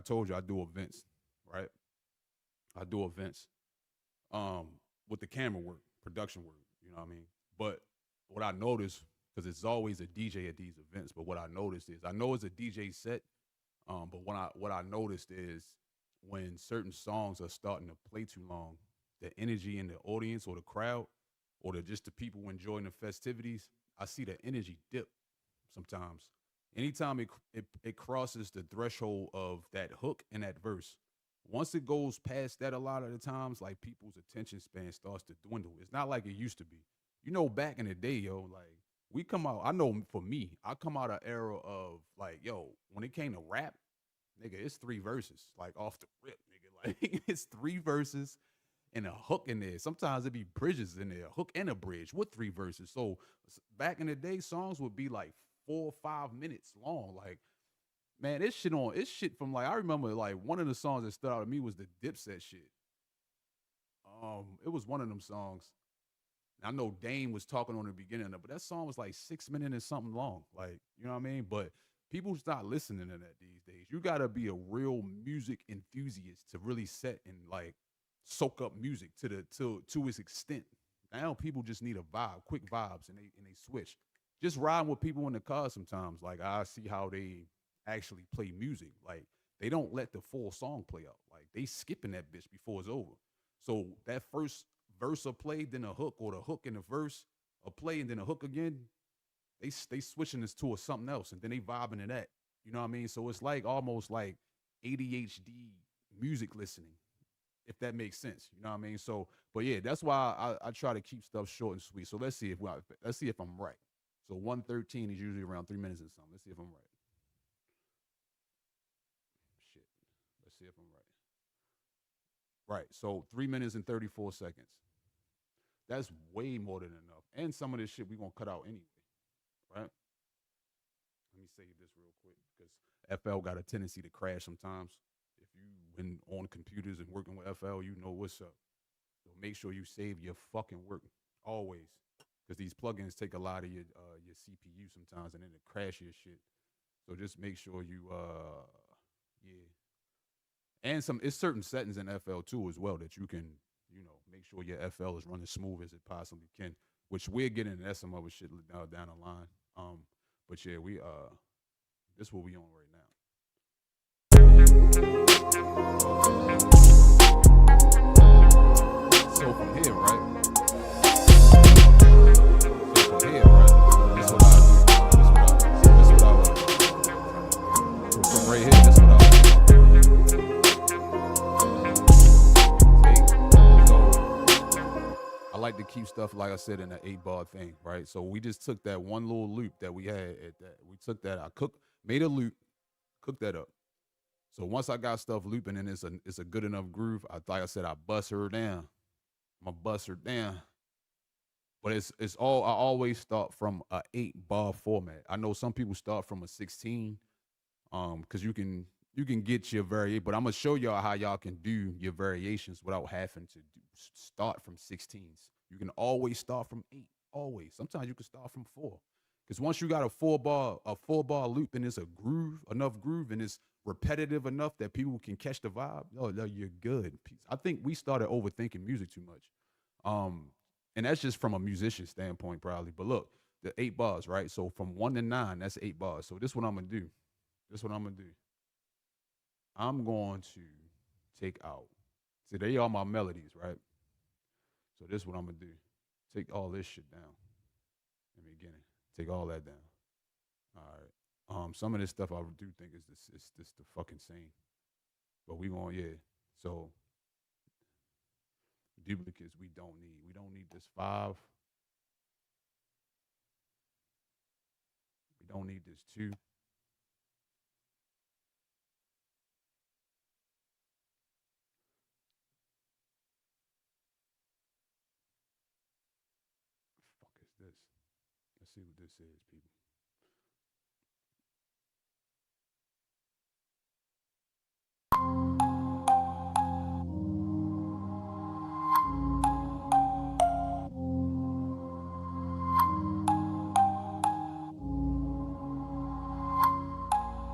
told you I do events, right? I do events um, with the camera work, production work. You know what I mean? But what I noticed, because it's always a DJ at these events, but what I noticed is I know it's a DJ set, but what I noticed is when certain songs are starting to play too long, the energy in the audience or the crowd, or just the people enjoying the festivities, I see the energy dip sometimes. Anytime it crosses the threshold of that hook and that verse, once it goes past that, a lot of the times, like people's attention span starts to dwindle. It's not like it used to be. You know, back in the day, yo, like we come out. I know for me, I come out an era of like, yo, when it came to rap, nigga, it's three verses, like off the rip, nigga. Like it's three verses and a hook in there. Sometimes it be bridges in there, a hook and a bridge with three verses. So back in the day, songs would be like 4 or 5 minutes long. Like, man, it's shit from like I remember like one of the songs that stood out to me was the Dipset shit. It was one of them songs. I know Dame was talking on the beginning of it, but that song was like 6 minutes and something long. Like, you know what I mean? But people's not listening to that these days. You gotta be a real music enthusiast to really set and like soak up music to its extent. Now people just need a vibe, quick vibes, and they switch. Just riding with people in the car sometimes. Like I see how they actually play music. Like they don't let the full song play out. Like they skipping that bitch before it's over. So that first verse or play, then a hook, or the hook and the verse, a play and then a hook again. They switching this to a something else, and then they vibing to that. You know what I mean? So it's like almost like ADHD music listening, if that makes sense. You know what I mean? So, but yeah, that's why I try to keep stuff short and sweet. So let's see if I'm right. So 113 is usually around 3 minutes and something. Let's see if I'm right. Shit. Let's see if I'm right. Right. So 3 minutes and 34 seconds. That's way more than enough. And some of this shit we gonna cut out anyway. Right? Let me save this real quick because FL got a tendency to crash sometimes. If you been on computers and working with FL, you know what's up. So make sure you save your fucking work always, because these plugins take a lot of your CPU sometimes, and then it crash your shit. So just make sure you yeah. And some it's certain settings in FL too as well that you can, make sure your FL is running smooth as it possibly can. Which we're getting into some other shit down the line. But yeah, we this is what we on right now. So from here, right? So from here, right? This is what I do. This is what I want. So from right here, this is what I want. I like to keep stuff, like I said, in an 8-bar thing, right? So we just took that one little loop that we had at that. We took that, made a loop, cooked that up. So once I got stuff looping and it's a good enough groove, like I said, I bust her down. I'm gonna bust her down. But it's all I always start from a 8-bar format. I know some people start from a 16, because you can get your variation, but I'm gonna show y'all how y'all can do your variations without having to start from 16s. You can always start from 8. Always. Sometimes you can start from 4. Because once you got a 4-bar loop and it's enough groove, and it's repetitive enough that people can catch the vibe, oh, no, you're good. I think we started overthinking music too much. And that's just from a musician standpoint, probably. But look, the 8 bars, right? So from 1 to 9, that's 8 bars. So this is what I'm gonna do. I'm going to take out. See, they are my melodies, right? So this is what I'm gonna do. Take all this shit down in the beginning. Take all that down. All right. Some of this stuff I do think is this the fucking same. But we want, yeah. So duplicates we don't need. We don't need this 5. We don't need this 2. Fuck is this? Let's see what this is, people.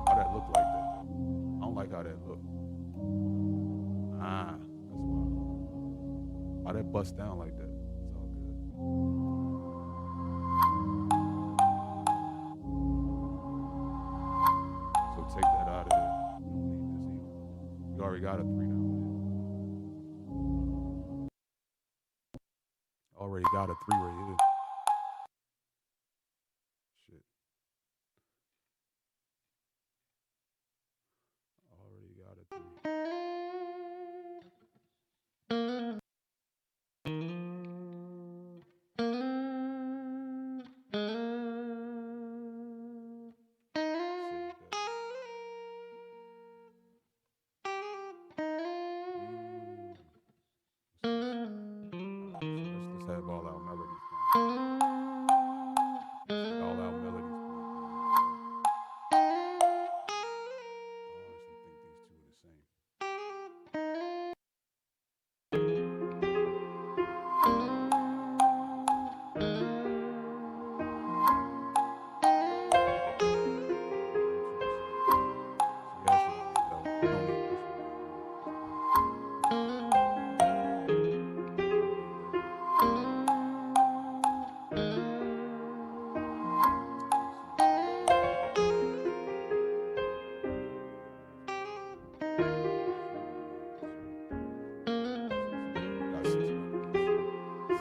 How that look like that though? I don't like how that look. Ah, that's why that bust down like that. It's all good. So take that out of there. You don't need this either. You already got a 3 down there. Already got a 3 right here. Shit. Already got a 3. Save that. So let's have all our melodies playing. Let's get all our melodies playing. I honestly think these two are the same.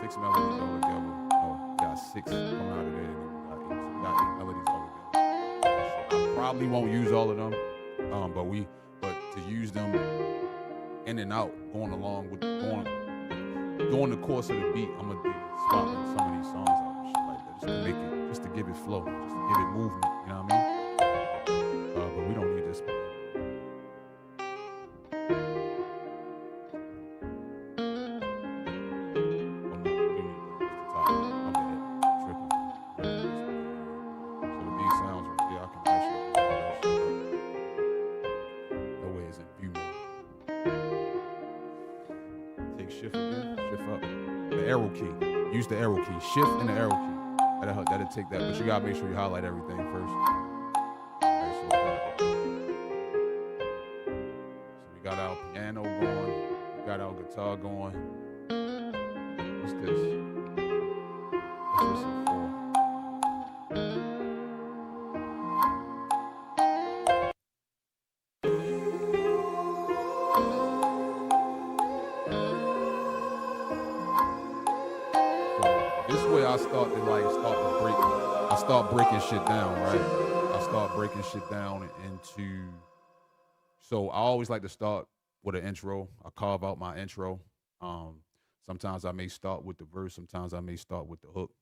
Six melodies all together. Oh, we got 6 coming out of there, and then we got 8. So we got 8 melodies all together. I probably won't use all of them, but to use them in and out, going along with during the course of the beat, I'm gonna be swapping some of these songs out and shit like that, just to make it, just to give it flow, just to give it movement. You know what I mean? But we don't need this. Shift again, shift up. The arrow key. Use the arrow key. Shift and the arrow key. That'll take that, but you gotta make sure you highlight everything first. Right, so we got our piano going. We got our guitar going. What's this? What's this in 4? I start breaking shit down, right? I start breaking shit down into. So I always like to start with an intro. I carve out my intro. Um, Sometimes I may start with the verse. Sometimes I may start with the hook.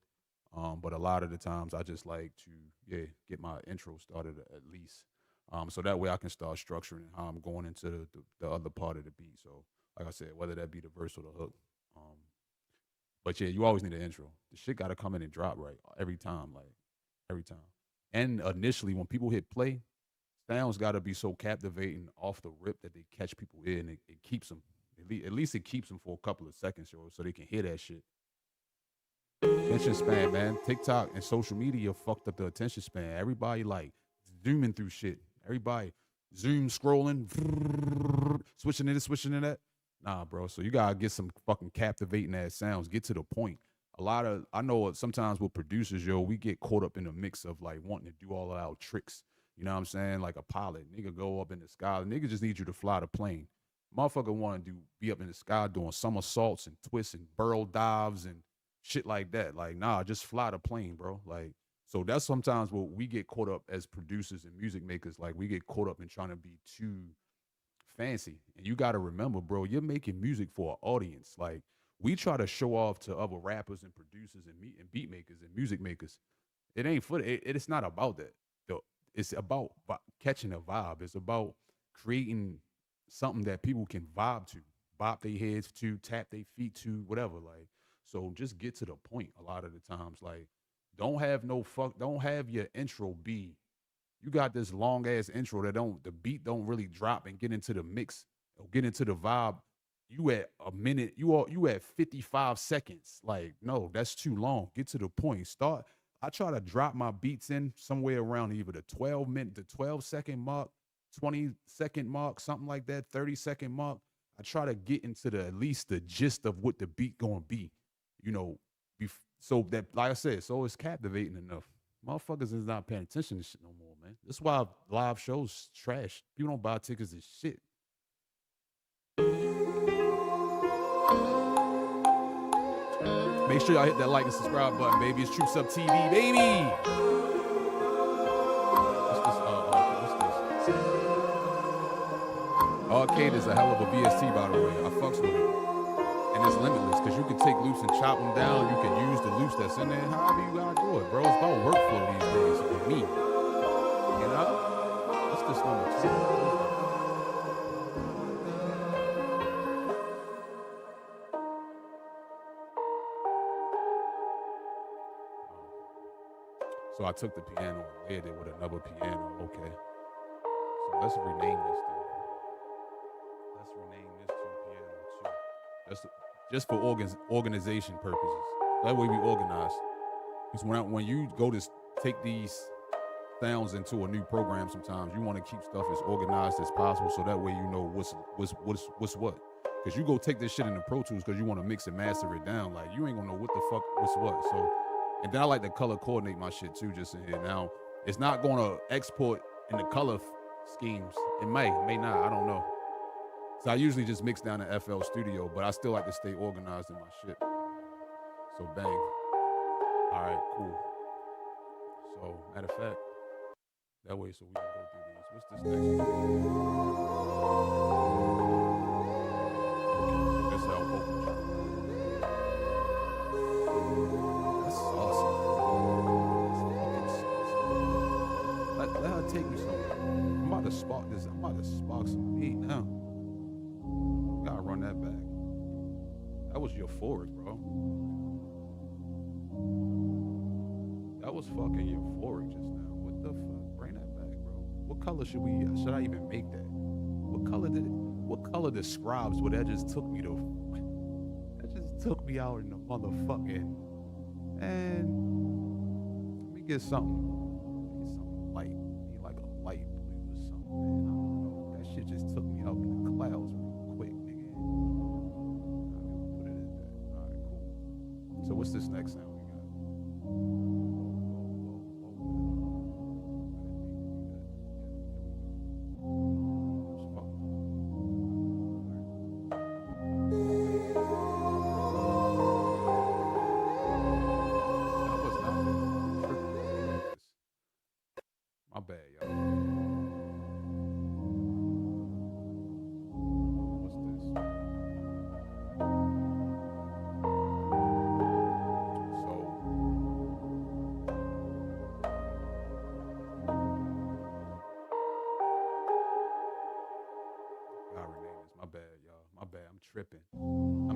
But a lot of the times I just like to get my intro started at least. So that way I can start structuring how I'm going into the other part of the beat. So like I said, whether that be the verse or the hook. But yeah, you always need an intro. The shit got to come in and drop right every time, like every time. And initially, when people hit play, sounds got to be so captivating off the rip that they catch people in. It keeps them, at least it keeps them for a couple of seconds, so they can hear that shit. Attention span, man. TikTok and social media fucked up the attention span. Everybody like zooming through shit. Everybody zoom scrolling, switching to this, switching to that. Nah, bro. So you gotta get some fucking captivating ass sounds. Get to the point. I know sometimes with producers, we get caught up in the mix of like wanting to do all of our tricks. You know what I'm saying? Like a pilot, nigga go up in the sky. Nigga just need you to fly the plane. Motherfucker want to be up in the sky doing somersaults and twists and burrow dives and shit like that. Like, nah, just fly the plane, bro. Like, so that's sometimes what we get caught up as producers and music makers. Like, we get caught up in trying to be too fancy. And you got to remember, bro, you're making music for an audience. Like, we try to show off to other rappers and producers and beat makers and music makers. It ain't for it's not about that. It's about catching a vibe. It's about creating something that people can vibe to, bop their heads to, tap their feet to, whatever. Like, so just get to the point a lot of the times. Like, don't have your intro be, you got this long ass intro that the beat don't really drop and get into the mix or get into the vibe. You at a minute, you at 55 seconds. Like, no, that's too long. Get to the point. Start. I try to drop my beats in somewhere around either the 12 second mark 20-second mark, something like that, 30-second mark. I try to get into the at least the gist of what the beat gonna be, you know, so that, like I said, so it's captivating enough. Motherfuckers is not paying attention to shit no more, man. That's why live shows trash. People don't buy tickets and shit. Make sure y'all hit that like and subscribe button, baby. It's Troops Up TV, baby. What's this? Arcade is a hell of a VST, by the way. I fucks with it. And it's limitless, because you can take loops and chop them down. You can use the loops that's in there, however you gotta do it, bro. It's about workflow these days with me. You know? What's this number 2? So I took the piano and layered it with another piano. Okay. So let's rename this thing. Let's rename this to piano 2. Just for organization purposes. That way we organize. Because when you go to take these sounds into a new program, sometimes you want to keep stuff as organized as possible, so that way you know what's what. Because you go take this shit into Pro Tools because you want to mix and master it down. Like, you ain't gonna know what the fuck what's what. So, and then I like to color coordinate my shit too, just in here. Now, it's not gonna export in the color schemes. It may not. I don't know. So I usually just mix down in FL Studio, but I still like to stay organized in my shit. So bang. All right, cool. So matter of fact, that way so we can go through these. What's this next one? Okay, this is our vocal track. That's saucy. That's fucking saucy. Let her take me somewhere. I'm about to spark this. I'm about to spark some heat now. Gotta run that back. That was euphoric, bro. That was fucking euphoric just now. What the fuck? Bring that back, bro. What color should I even make that? What color describes what that just took me to? That just took me out in the motherfucking, and let me get something light. Maybe like a light blue or something, man. I don't know. That shit just took me up in the clouds real quick, nigga. Put it at that. All right, cool. So what's this next sound we got? My bad, y'all. What's this? So, gotta rename this. My bad, y'all. My bad. I'm tripping. We're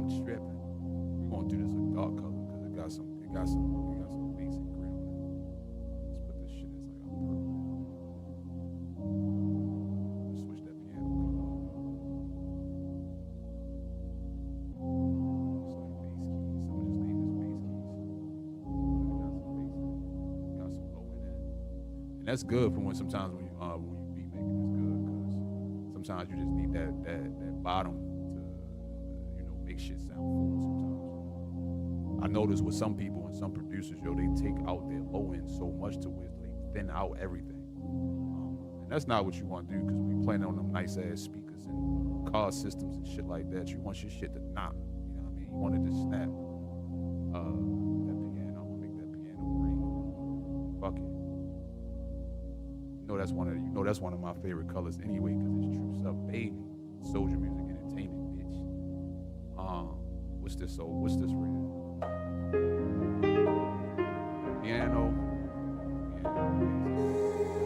gonna do this a dark color because it got some bass and grit on it. Let's put this shit as like a purple. Switch that piano color up. It's like bass keys. I'm gonna just name this bass keys. It got some low in it. And that's good for sometimes when you beat making, it's good because sometimes you just need that bottom to make shit sound full sometimes. I notice with some people and some producers, they take out their low end so much to where they thin out everything. And that's not what you want to do, because we playing on them nice ass speakers and car systems and shit like that. You want your shit to knock. You know what I mean? You want it to snap. That piano, I'm gonna make that piano green. Fuck it. That's one of my favorite colors anyway, because it's Troops Up, baby. Soldier Music Entertainment, bitch. What's this right here? Piano.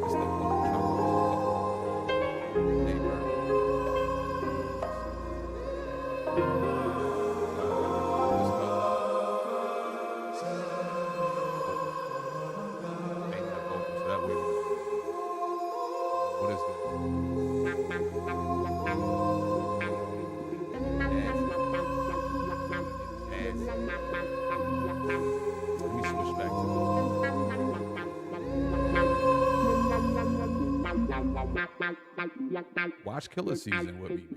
It's the what is this? Watch Killer Season with me,